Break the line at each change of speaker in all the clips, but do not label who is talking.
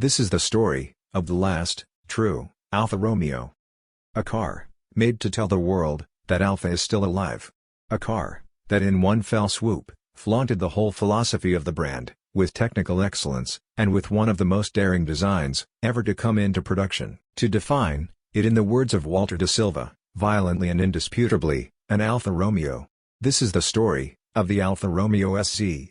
This is the story of the last, true, Alfa Romeo. A car, made to tell the world that Alfa is still alive. A car that in one fell swoop, flaunted the whole philosophy of the brand, with technical excellence, and with one of the most daring designs ever to come into production. To define it in the words of Walter da Silva, violently and indisputably, an Alfa Romeo. This is the story of the Alfa Romeo SZ.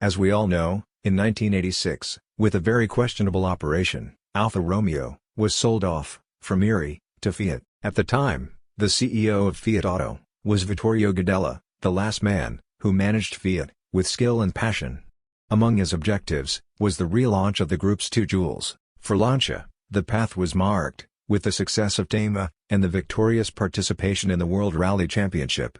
As we all know, in 1986, with a very questionable operation, Alfa Romeo was sold off, from Erie, to Fiat. At the time, the CEO of Fiat Auto was Vittorio Gadella, the last man who managed Fiat with skill and passion. Among his objectives was the relaunch of the group's two jewels. For Lancia, the path was marked with the success of Tama and the victorious participation in the World Rally Championship.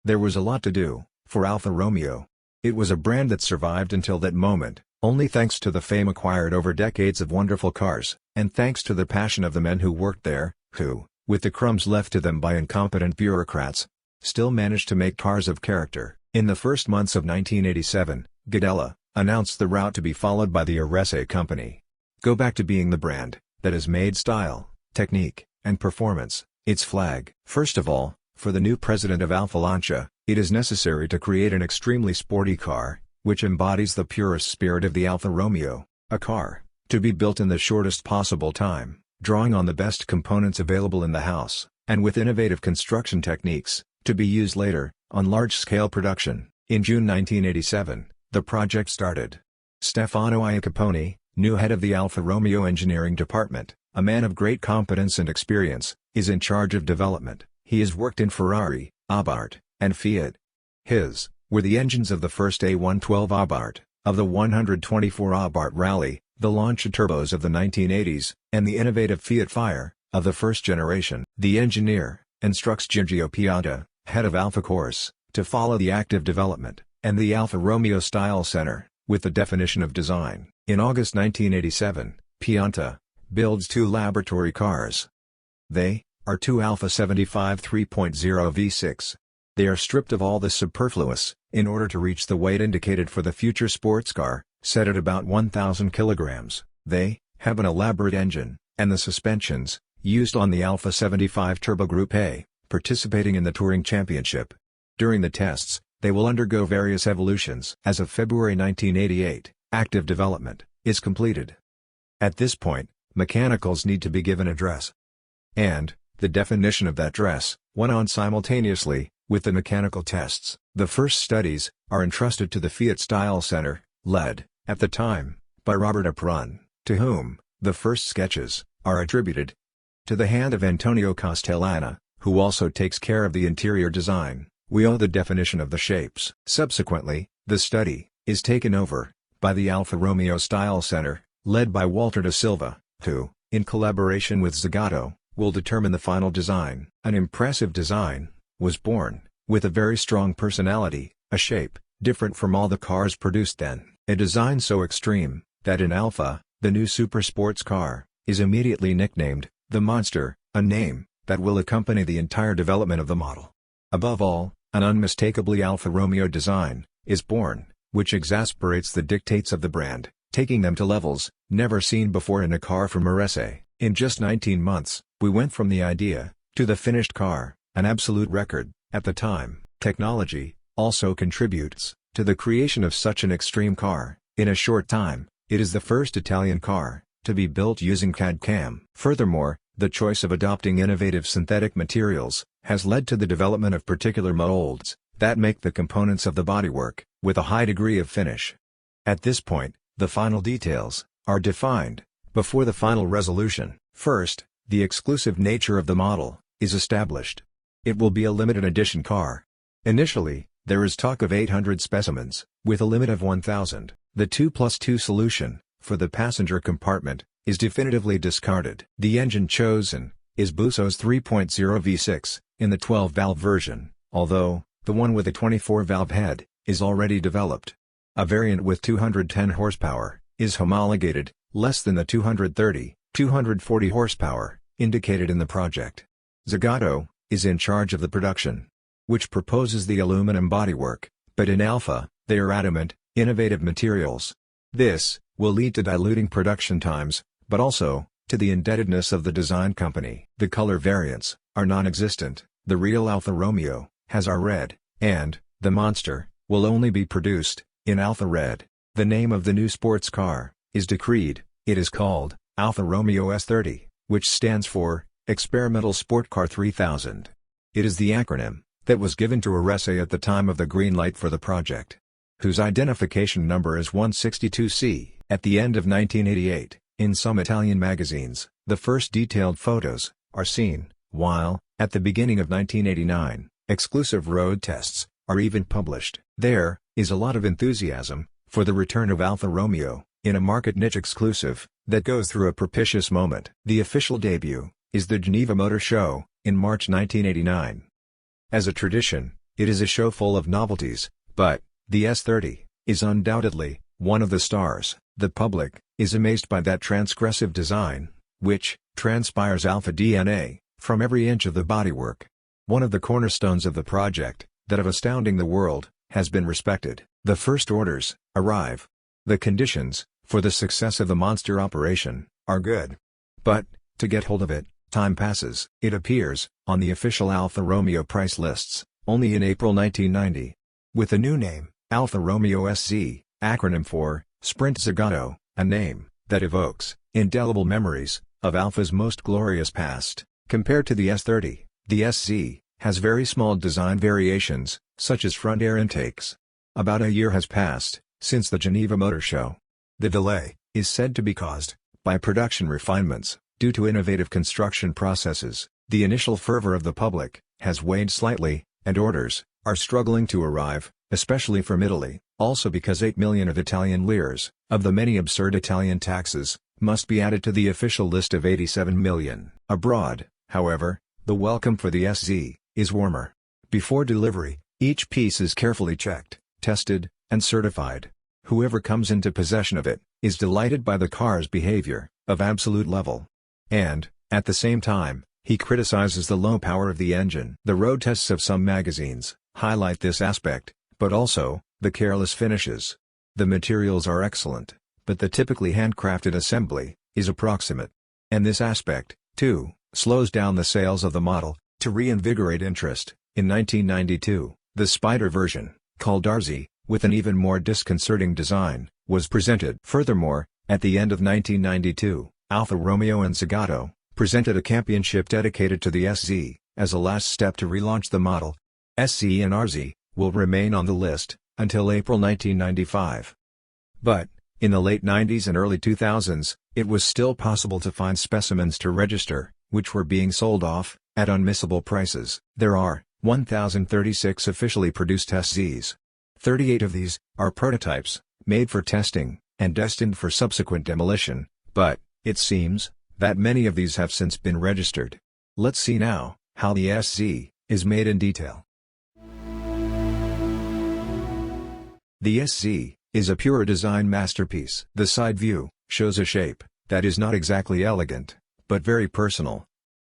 There was a lot to do for Alfa Romeo. It was a brand that survived until that moment, only thanks to the fame acquired over decades of wonderful cars, and thanks to the passion of the men who worked there, who, with the crumbs left to them by incompetent bureaucrats, still managed to make cars of character. In the first months of 1987, Gadella announced the route to be followed by the Arese company. Go back to being the brand that has made style, technique, and performance its flag. First of all, for the new president of Alfa Lancia, it is necessary to create an extremely sporty car, which embodies the purest spirit of the Alfa Romeo, a car to be built in the shortest possible time, drawing on the best components available in the house, and with innovative construction techniques, to be used later, on large-scale production. In June 1987, the project started. Stefano Iacopone, new head of the Alfa Romeo engineering department, a man of great competence and experience, is in charge of development. He has worked in Ferrari, Abarth, and Fiat. His were the engines of the first A112 Abarth, of the 124 Abarth Rally, the Lancia turbos of the 1980s, and the innovative Fiat Fire, of the first generation. The engineer instructs Giorgio Pianta, head of Alfa Corse, to follow the active development, and the Alfa Romeo Style Center, with the definition of design. In August 1987, Pianta builds two laboratory cars. They are two Alfa 75 3.0 V6. They are stripped of all the superfluous, in order to reach the weight indicated for the future sports car, set at about 1,000 kilograms. They have an elaborate engine, and the suspensions, used on the Alfa 75 Turbo Group A, participating in the Touring Championship. During the tests, they will undergo various evolutions. As of February 1988, active development is completed. At this point, mechanicals need to be given a dress. And the definition of that dress went on simultaneously with the mechanical tests. The first studies are entrusted to the Fiat Style Center, led, at the time, by Robert Aprun, to whom the first sketches are attributed. To the hand of Antonio Castellana, who also takes care of the interior design, we owe the definition of the shapes. Subsequently, the study is taken over by the Alfa Romeo Style Center, led by Walter da Silva, who, in collaboration with Zagato, will determine the final design. An impressive design was born, with a very strong personality, a shape different from all the cars produced then, a design so extreme that in Alfa, the new super sports car is immediately nicknamed the Monster, a name that will accompany the entire development of the model. Above all, an unmistakably Alfa Romeo design is born, which exasperates the dictates of the brand, taking them to levels never seen before in a car from Arese. In just 19 months, we went from the idea to the finished car, an absolute record. At the time, technology also contributes to the creation of such an extreme car. In a short time, it is the first Italian car to be built using CAD/CAM. Furthermore, the choice of adopting innovative synthetic materials has led to the development of particular molds that make the components of the bodywork with a high degree of finish. At this point, the final details are defined before the final resolution. First, the exclusive nature of the model is established. It will be a limited edition car. Initially, there is talk of 800 specimens, with a limit of 1,000. The 2+2 solution for the passenger compartment is definitively discarded. The engine chosen is Busso's 3.0 V6 in the 12-valve version, although the one with a 24-valve head is already developed. A variant with 210 horsepower is homologated, less than the 230-240 horsepower indicated in the project. Zagato is in charge of the production, which proposes the aluminum bodywork, but in Alfa, they are adamant, innovative materials. This will lead to diluting production times, but also to the indebtedness of the design company. The color variants are non-existent. The real Alfa Romeo has our red, and the Monster will only be produced in Alfa Red. The name of the new sports car is decreed. It is called Alfa Romeo S30, which stands for Experimental Sport Car 3000. It is the acronym that was given to RSA at the time of the green light for the project, whose identification number is 162C. At the end of 1988, in some Italian magazines, the first detailed photos are seen, while, at the beginning of 1989, exclusive road tests are even published. There is a lot of enthusiasm for the return of Alfa Romeo, in a market niche exclusive that goes through a propitious moment. The official debut is the Geneva Motor Show in March 1989. As a tradition, it is a show full of novelties, but the S30 is undoubtedly one of the stars. The public is amazed by that transgressive design, which transpires Alfa DNA from every inch of the bodywork. One of the cornerstones of the project, that of astounding the world, has been respected. The first orders arrive. The conditions for the success of the Monster operation are good. But, to get hold of it, time passes. It appears on the official Alfa Romeo price lists only in April 1990. With the new name, Alfa Romeo SZ, acronym for Sprint Zagato, a name that evokes indelible memories of Alfa's most glorious past. Compared to the S30, the SZ has very small design variations, such as front air intakes. About a year has passed since the Geneva Motor Show. The delay is said to be caused by production refinements due to innovative construction processes. The initial fervor of the public has waned slightly, and orders are struggling to arrive, especially from Italy, also because 8 million of Italian liras, of the many absurd Italian taxes, must be added to the official list of 87 million. Abroad, however, the welcome for the SZ is warmer. Before delivery, each piece is carefully checked, tested, and certified. Whoever comes into possession of it is delighted by the car's behavior, of absolute level. And, at the same time, he criticizes the low power of the engine. The road tests of some magazines highlight this aspect, but also the careless finishes. The materials are excellent, but the typically handcrafted assembly is approximate. And this aspect, too, slows down the sales of the model. To reinvigorate interest, in 1992, the Spider version, called RZ, with an even more disconcerting design, was presented. Furthermore, at the end of 1992, Alfa Romeo and Zagato presented a championship dedicated to the SZ, as a last step to relaunch the model. SZ and RZ will remain on the list until April 1995. But, in the late 90s and early 2000s, it was still possible to find specimens to register, which were being sold off at unmissable prices. There are 1,036 officially produced SZs. 38 of these are prototypes, made for testing and destined for subsequent demolition, but it seems that many of these have since been registered. Let's see now how the SZ is made in detail. The SZ is a pure design masterpiece. The side view shows a shape that is not exactly elegant, but very personal.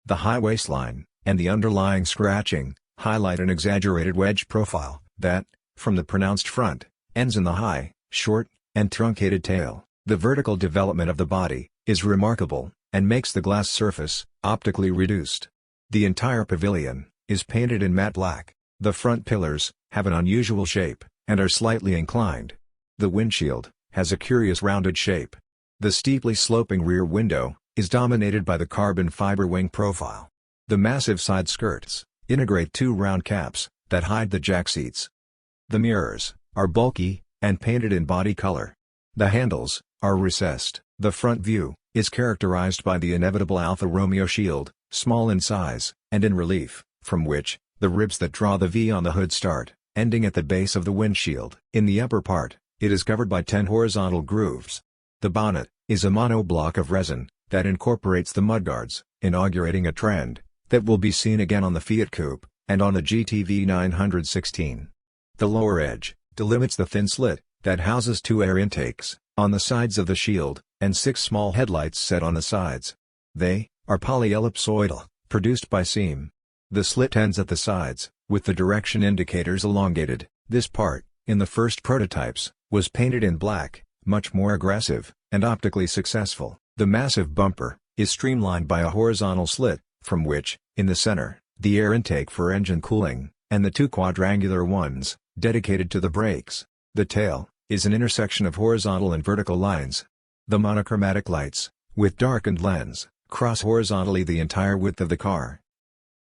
The high waistline and the underlying scratching highlight an exaggerated wedge profile that, from the pronounced front, ends in the high, short, and truncated tail. The vertical development of the body is remarkable, and makes the glass surface optically reduced. The entire pavilion is painted in matte black. The front pillars have an unusual shape, and are slightly inclined. The windshield has a curious rounded shape. The steeply sloping rear window is dominated by the carbon fiber wing profile. The massive side skirts integrate two round caps that hide the jack seats. The mirrors are bulky and painted in body color. The handles are recessed. The front view is characterized by the inevitable Alfa Romeo shield, small in size and in relief, from which the ribs that draw the V on the hood start, ending at the base of the windshield. In the upper part, it is covered by 10 horizontal grooves. The bonnet is a monoblock of resin that incorporates the mudguards, inaugurating a trend that will be seen again on the Fiat Coupe and on the GTV 916. The lower edge delimits the thin slit that houses 2 air intakes on the sides of the shield, and 6 small headlights set on the sides. They are polyellipsoidal, produced by seam. The slit ends at the sides, with the direction indicators elongated. This part in the first prototypes, was painted in black, much more aggressive, and optically successful. The massive bumper is streamlined by a horizontal slit, from which, in the center, the air intake for engine cooling, and the two quadrangular ones, dedicated to the brakes. The tail is an intersection of horizontal and vertical lines. The monochromatic lights, with darkened lens, cross horizontally the entire width of the car.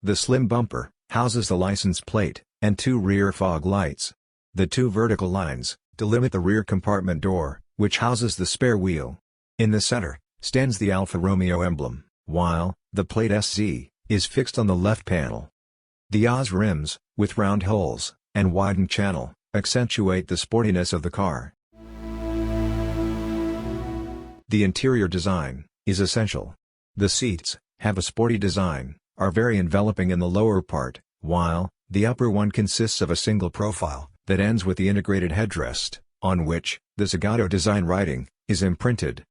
The slim bumper houses the license plate, and two rear fog lights. The two vertical lines delimit the rear compartment door, which houses the spare wheel. In the center stands the Alfa Romeo emblem, while the plate SZ is fixed on the left panel. The Oz rims, with round holes and widened channel, accentuate the sportiness of the car. The interior design is essential. The seats have a sporty design, are very enveloping in the lower part, while the upper one consists of a single profile that ends with the integrated headrest, on which the Zagato design writing is imprinted.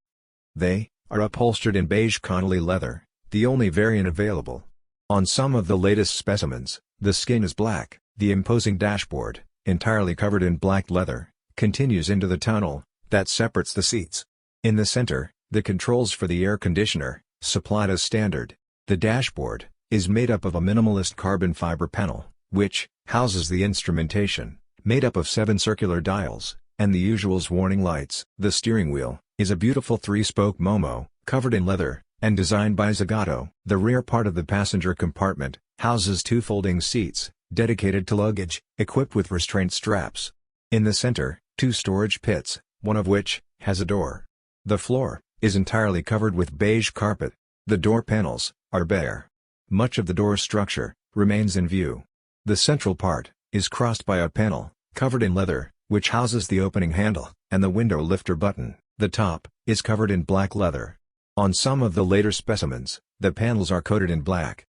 They are upholstered in beige Connolly leather, the only variant available. On some of the latest specimens, the skin is black. The imposing dashboard, entirely covered in black leather, continues into the tunnel that separates the seats. In the center, the controls for the air conditioner, supplied as standard. The dashboard is made up of a minimalist carbon fiber panel, which houses the instrumentation, made up of 7 circular dials, and the usual warning lights. The steering wheel is a beautiful 3-spoke Momo, covered in leather, and designed by Zagato. The rear part of the passenger compartment houses 2 folding seats, dedicated to luggage, equipped with restraint straps. In the center, 2 storage pits, one of which has a door. The floor is entirely covered with beige carpet. The door panels are bare. Much of the door structure remains in view. The central part is crossed by a panel, covered in leather, which houses the opening handle and the window lifter button. The top is covered in black leather. On some of the later specimens, the panels are coated in black.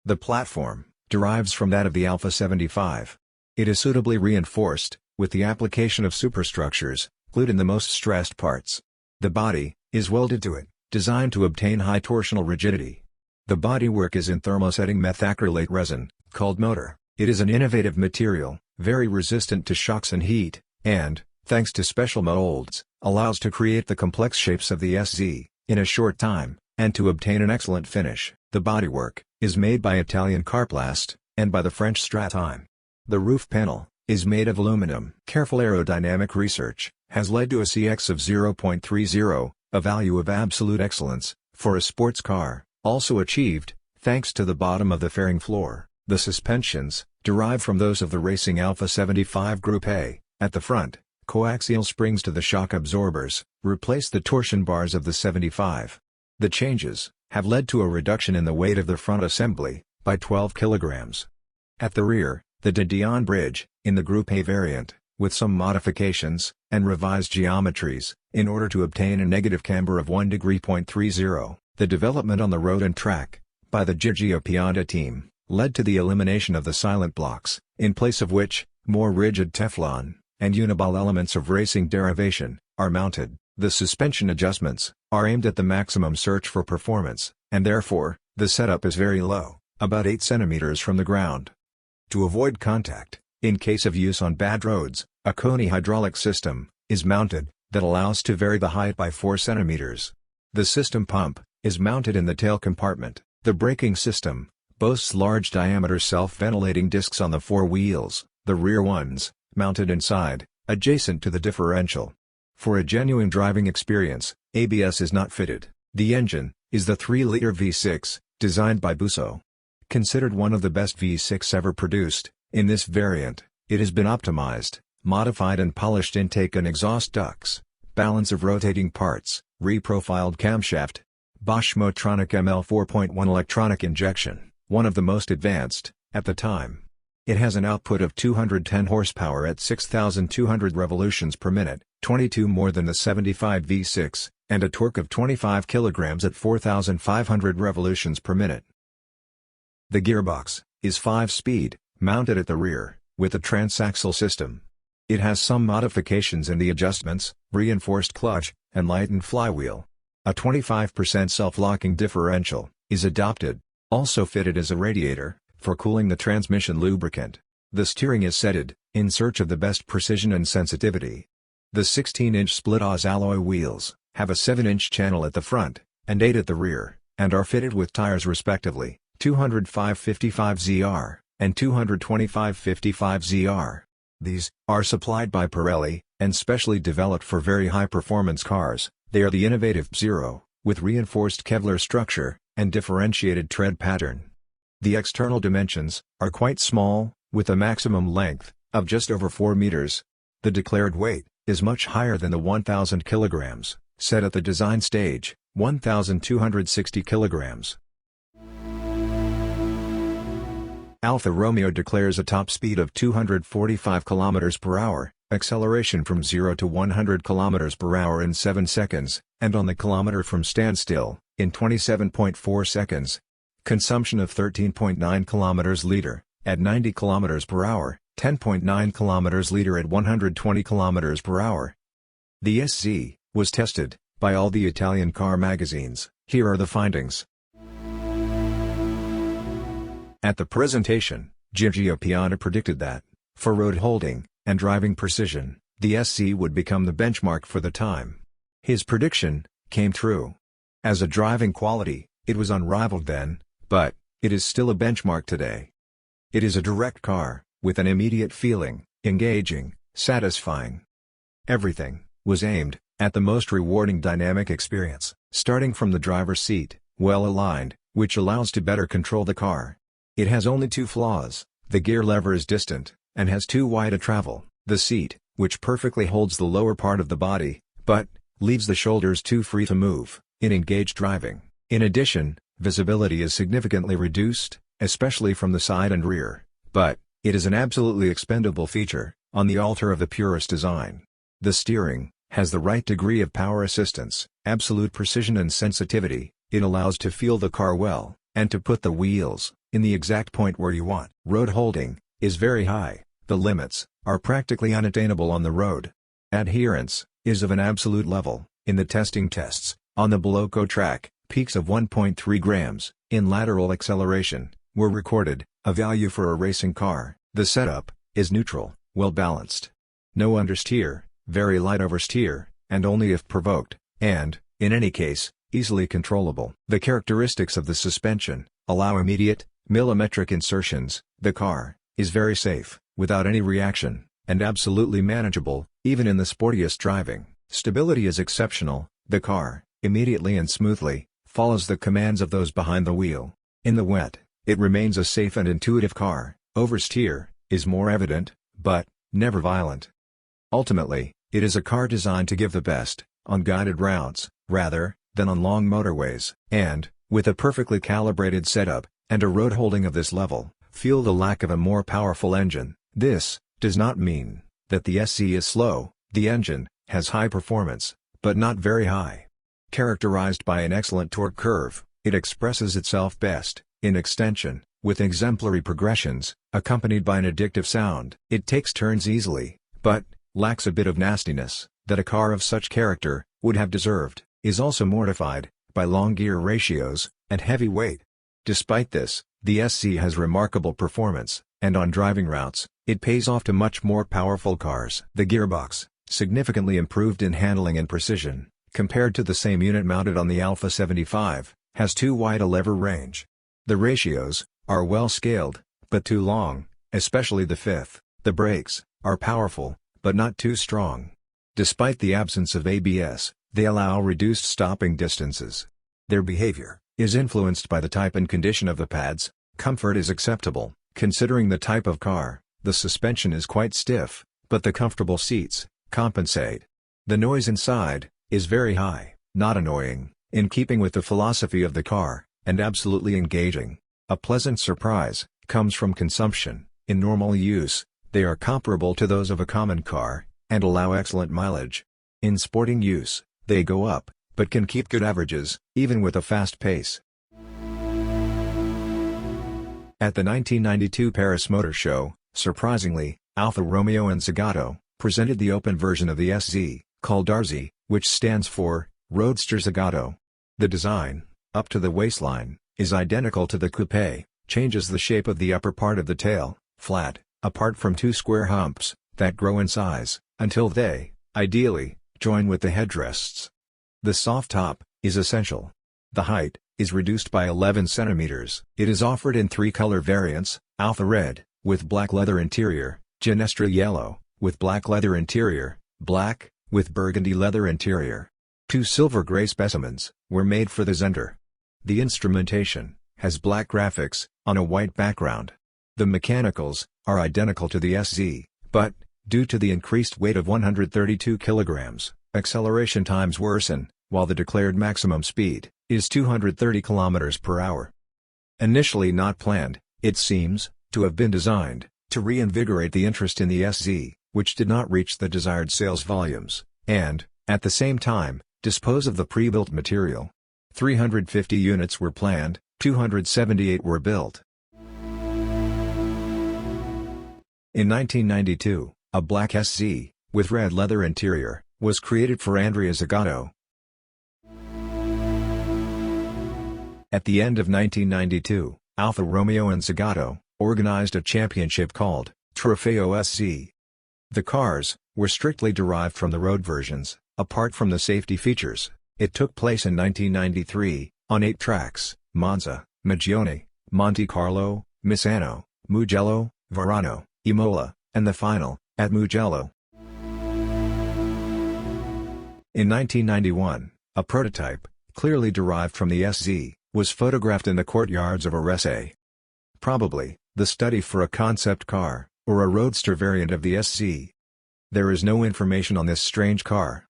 The platform derives from that of the Alfa 75. It is suitably reinforced, with the application of superstructures, glued in the most stressed parts. The body is welded to it, designed to obtain high torsional rigidity. The bodywork is in thermosetting methacrylate resin, called motor. It is an innovative material, very resistant to shocks and heat, and, thanks to special molds, allows to create the complex shapes of the SZ in a short time, and to obtain an excellent finish. The bodywork is made by Italian Carplast, and by the French Stratime. The roof panel is made of aluminum. Careful aerodynamic research has led to a CX of 0.30, a value of absolute excellence, for a sports car, also achieved, thanks to the bottom of the fairing floor. The suspensions, derived from those of the racing Alfa 75 Group A, at the front, coaxial springs to the shock absorbers, replace the torsion bars of the 75. The changes have led to a reduction in the weight of the front assembly, by 12 kilograms. At the rear, the de Dion bridge, in the Group A variant, with some modifications, and revised geometries, in order to obtain a negative camber of 1 degree. 30. The development on the road and track, by the Gigio Pianta team, led to the elimination of the silent blocks, in place of which, more rigid Teflon, and uniball elements of racing derivation, are mounted. The suspension adjustments are aimed at the maximum search for performance, and therefore, the setup is very low, about 8 cm from the ground. To avoid contact, in case of use on bad roads, a Koni hydraulic system is mounted that allows to vary the height by 4 cm. The system pump is mounted in the tail compartment. The braking system boasts large diameter self-ventilating discs on the 4 wheels, the rear ones mounted inside, adjacent to the differential. For a genuine driving experience, ABS is not fitted. The engine is the 3-liter V6, designed by Busso. Considered one of the best V6 ever produced, in this variant, it has been optimized, modified and polished intake and exhaust ducts, balance of rotating parts, reprofiled camshaft, Bosch Motronic ML 4.1 electronic injection, one of the most advanced, at the time. It has an output of 210 horsepower at 6,200 revolutions per minute, 22 more than the 75 V6, and a torque of 25 kg at 4,500 revolutions per minute. The gearbox is 5-speed, mounted at the rear, with a transaxle system. It has some modifications in the adjustments, reinforced clutch, and lightened flywheel. A 25% self-locking differential is adopted, also fitted as a radiator, for cooling the transmission lubricant. The steering is setted, in search of the best precision and sensitivity. The 16-inch split-Oz alloy wheels have a 7-inch channel at the front, and 8 at the rear, and are fitted with tires respectively, 205/55 and 225/55. These are supplied by Pirelli, and specially developed for very high-performance cars. They are the innovative Zero, with reinforced Kevlar structure, and differentiated tread pattern. The external dimensions are quite small, with a maximum length of just over 4 meters. The declared weight is much higher than the 1,000 kilograms, set at the design stage, 1,260 kilograms. Alfa Romeo declares a top speed of 245 km per hour, acceleration from 0 to 100 km per hour in 7 seconds, and on the kilometer from standstill, in 27.4 seconds. Consumption of 13.9 km liter, at 90 km per hour, 10.9 km liter at 120 km per hour. The SZ was tested by all the Italian car magazines. Here are the findings. At the presentation, Gigio Piana predicted that, for road holding and driving precision, the SZ would become the benchmark for the time. His prediction came true. As a driving quality, it was unrivaled then, but it is still a benchmark today. It is a direct car, with an immediate feeling, engaging, satisfying. Everything was aimed at the most rewarding dynamic experience, starting from the driver's seat, well aligned, which allows to better control the car. It has only 2 flaws: the gear lever is distant, and has too wide a travel, the seat, which perfectly holds the lower part of the body, but leaves the shoulders too free to move, in engaged driving. In addition, visibility is significantly reduced, especially from the side and rear, but it is an absolutely expendable feature, on the altar of the purest design. The steering has the right degree of power assistance, absolute precision and sensitivity. It allows to feel the car well, and to put the wheels in the exact point where you want. Road holding is very high, the limits are practically unattainable on the road. Adherence is of an absolute level. In the testing tests, on the Bolocco track, peaks of 1.3 grams in lateral acceleration were recorded, a value for a racing car. The setup is neutral, well balanced. No understeer, very light oversteer, and only if provoked, and, in any case, easily controllable. The characteristics of the suspension allow immediate, millimetric insertions. The car is very safe, without any reaction, and absolutely manageable, even in the sportiest driving. Stability is exceptional. The car, immediately and smoothly, follows the commands of those behind the wheel. In the wet, it remains a safe and intuitive car. Oversteer is more evident, but never violent. Ultimately, it is a car designed to give the best on guided routes, rather than on long motorways, and, with a perfectly calibrated setup, and a road holding of this level, feel the lack of a more powerful engine. This does not mean that the SZ is slow. The engine has high performance, but not very high. Characterized by an excellent torque curve, it expresses itself best in extension, with exemplary progressions, accompanied by an addictive sound. It takes turns easily, but lacks a bit of nastiness that a car of such character would have deserved. Is also mortified by long gear ratios and heavy weight. Despite this, the SZ has remarkable performance, and on driving routes, it pays off to much more powerful cars. The gearbox, significantly improved in handling and precision, compared to the same unit mounted on the Alfa 75, has too wide a lever range. The ratios are well scaled, but too long, especially the fifth. The brakes are powerful, but not too strong. Despite the absence of ABS, they allow reduced stopping distances. Their behavior is influenced by the type and condition of the pads. Comfort is acceptable, considering the type of car. The suspension is quite stiff, but the comfortable seats compensate. The noise inside is very high, not annoying, in keeping with the philosophy of the car, and absolutely engaging. A pleasant surprise comes from consumption. In normal use, they are comparable to those of a common car, and allow excellent mileage. In sporting use, they go up, but can keep good averages, even with a fast pace. At the 1992 Paris Motor Show, surprisingly, Alfa Romeo and Zagato presented the open version of the SZ, called RZ, which stands for Roadster Zagato. The design, up to the waistline, is identical to the coupe, changes the shape of the upper part of the tail, flat, apart from two square humps, that grow in size, until they, ideally, join with the headrests. The soft top is essential. The height is reduced by 11 centimeters. It is offered in 3 color variants: Alpha Red, with black leather interior; Ginestra Yellow, with black leather interior; Black, with burgundy leather interior. 2 silver gray specimens were made for the Zender. The instrumentation has black graphics on a white background. The mechanicals are identical to the SZ, but, due to the increased weight of 132 kilograms, acceleration times worsen, while the declared maximum speed is 230 kilometers per hour. Initially not planned, it seems, to have been designed to reinvigorate the interest in the SZ, which did not reach the desired sales volumes, and, at the same time, dispose of the pre-built material. 350 units were planned, 278 were built. In 1992, a black SZ, with red leather interior, was created for Andrea Zagato. At the end of 1992, Alfa Romeo and Zagato organized a championship called Trofeo SZ. The cars were strictly derived from the road versions, apart from the safety features. It took place in 1993, on 8 tracks: Monza, Magione, Monte Carlo, Misano, Mugello, Varano, Imola, and the final, at Mugello. In 1991, a prototype, clearly derived from the SZ, was photographed in the courtyards of Arese. Probably, the study for a concept car, or a roadster variant of the SZ. There is no information on this strange car.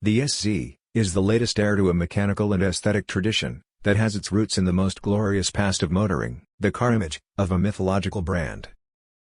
The SZ is the latest heir to a mechanical and aesthetic tradition that has its roots in the most glorious past of motoring, the car image of a mythological brand.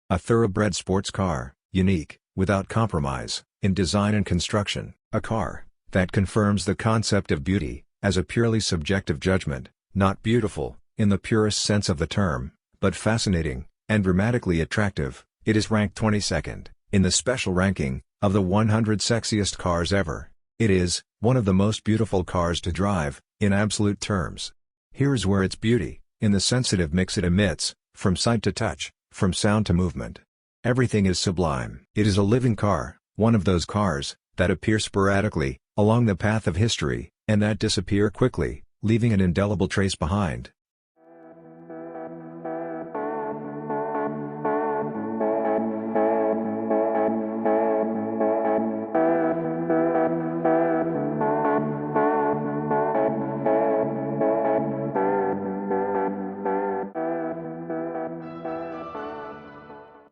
A thoroughbred sports car, unique, without compromise, in design and construction, a car that confirms the concept of beauty as a purely subjective judgment, not beautiful in the purest sense of the term, but fascinating and dramatically attractive. It is ranked 22nd in the special ranking of the 100 sexiest cars ever. It is one of the most beautiful cars to drive, in absolute terms. Here is where its beauty, in the sensitive mix it emits, from sight to touch, from sound to movement. Everything is sublime. It is a living car, one of those cars that appear sporadically along the path of history, and that disappear quickly, leaving an indelible trace behind.